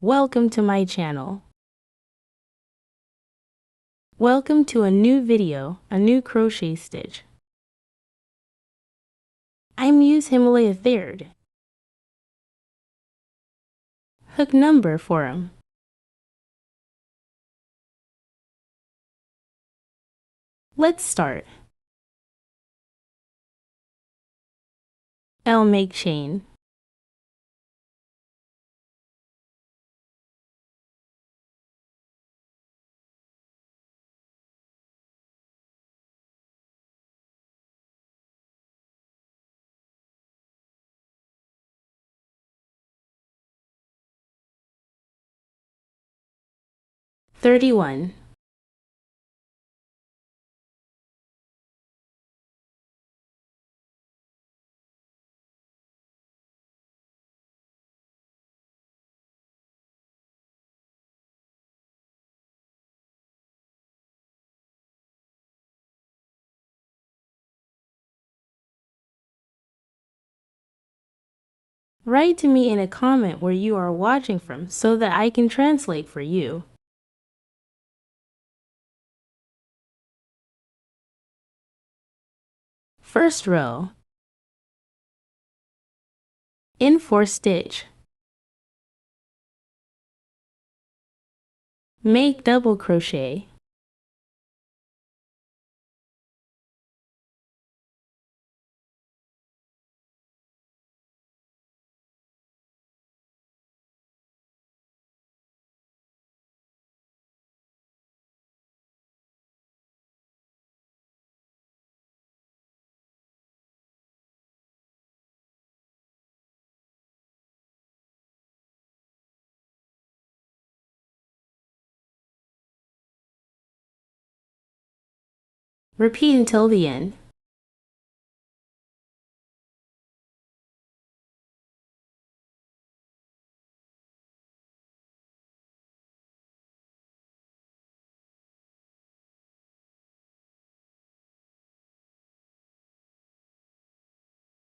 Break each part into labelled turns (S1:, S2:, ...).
S1: Welcome to my channel. Welcome to a new video, a new crochet stitch. I'm Muse Himalaya 3rd. Hook number for 'em. Let's start. L make chain. $31. Write to me in a comment where you are watching from so that I can translate for you. First row. In 4 stitch. Make double crochet. Repeat until the end.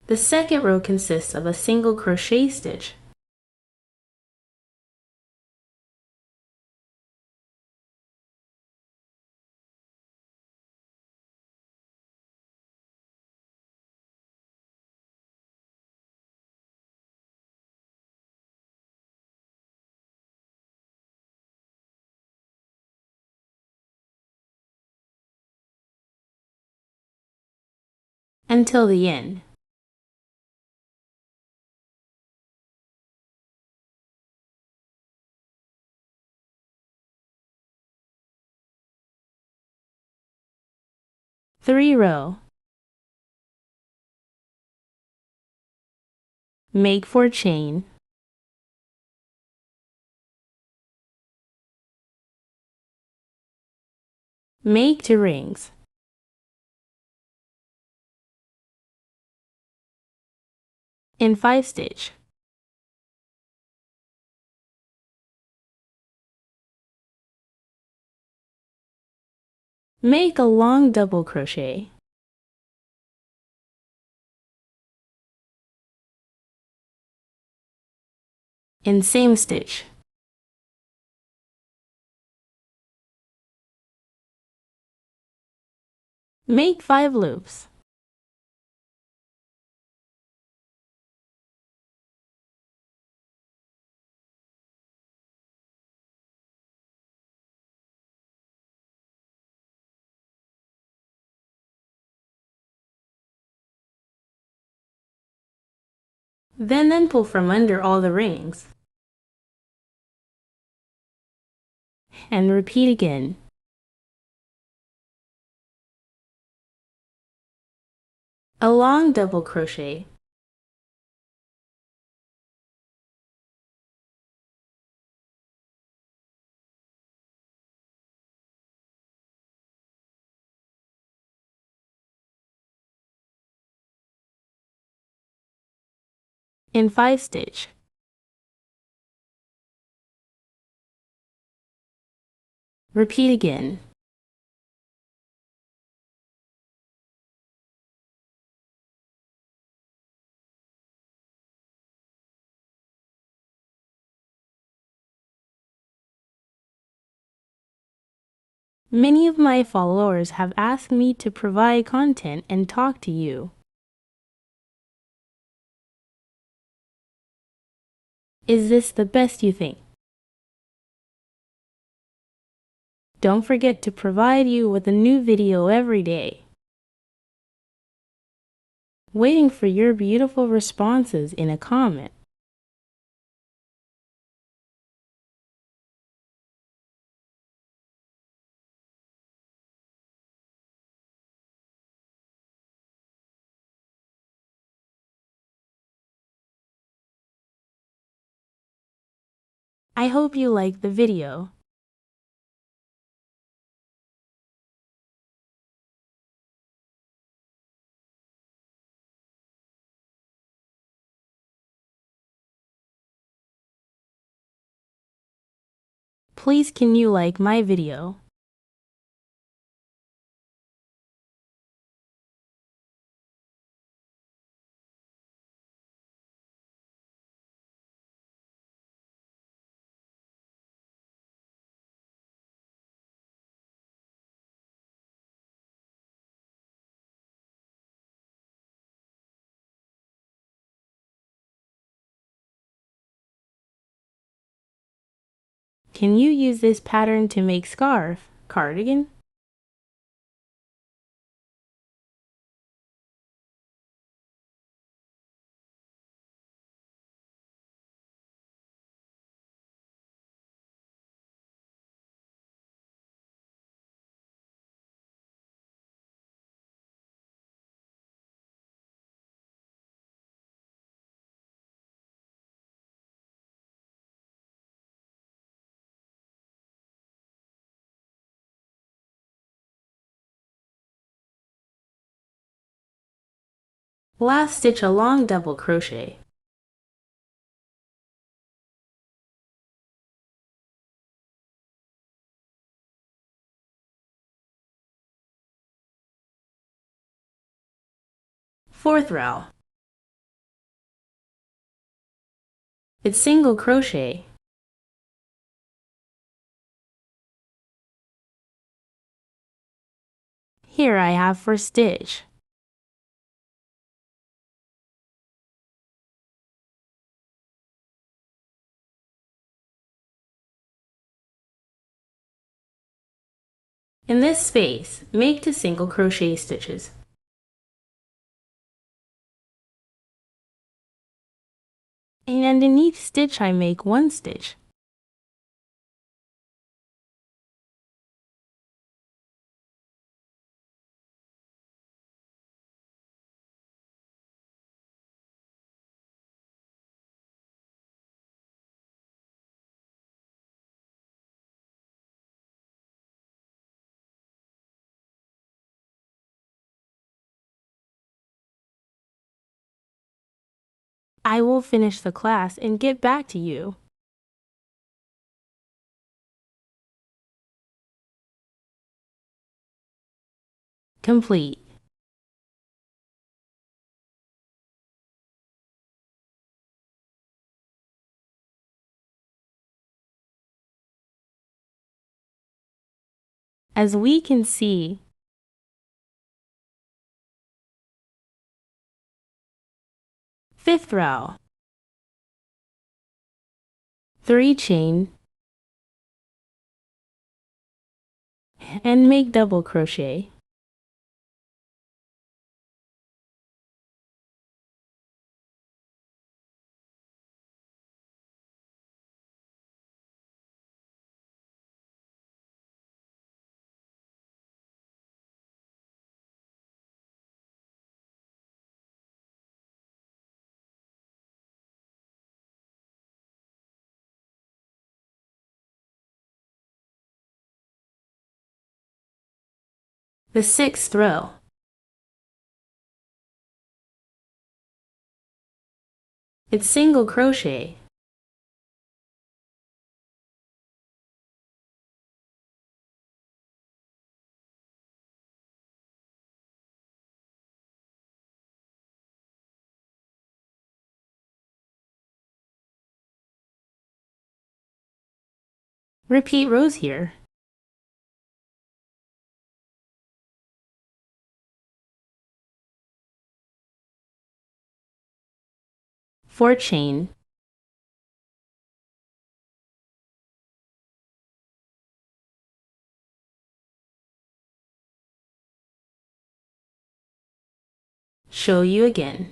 S1: The second row consists of a single crochet stitch. Until the end. Three row. Make 4 chain. Make 2 rings. In 5 stitch. Make a long double crochet. In same stitch. Make 5 loops. Then pull from under all the rings. And repeat again. A long double crochet. In 5 stitch. Repeat again. Many of my followers have asked me to provide content and talk to you. Is this the best you think? Don't forget to provide you with a new video every day. Waiting for your beautiful responses in a comment. I hope you like the video. Please can you like my video? Can you use this pattern to make scarf, cardigan? Last stitch a long double crochet. Fourth row. It's single crochet. Here I have first stitch. In this space, make 2 single crochet stitches. And in each stitch I make 1 stitch. I will finish the class and get back to you. Complete. As we can see, fifth row, 3 chain, and make double crochet. The 6th row. It's single crochet. Repeat rows here. For chain, show you again.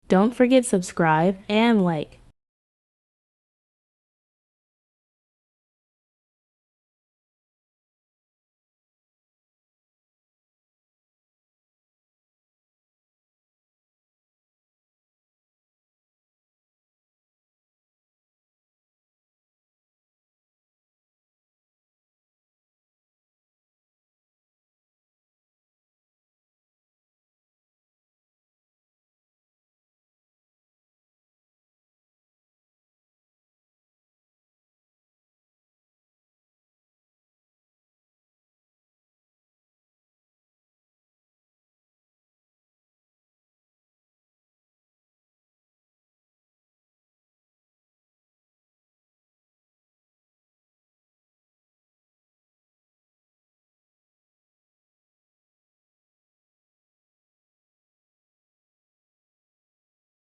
S1: Don't forget subscribe and like.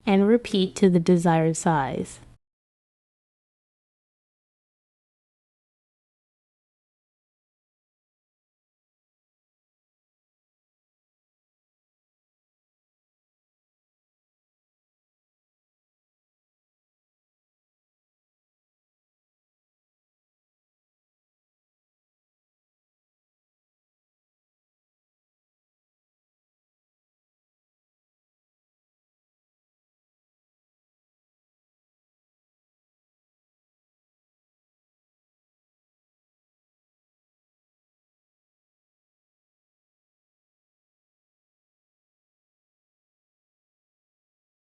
S1: And repeat to the desired size.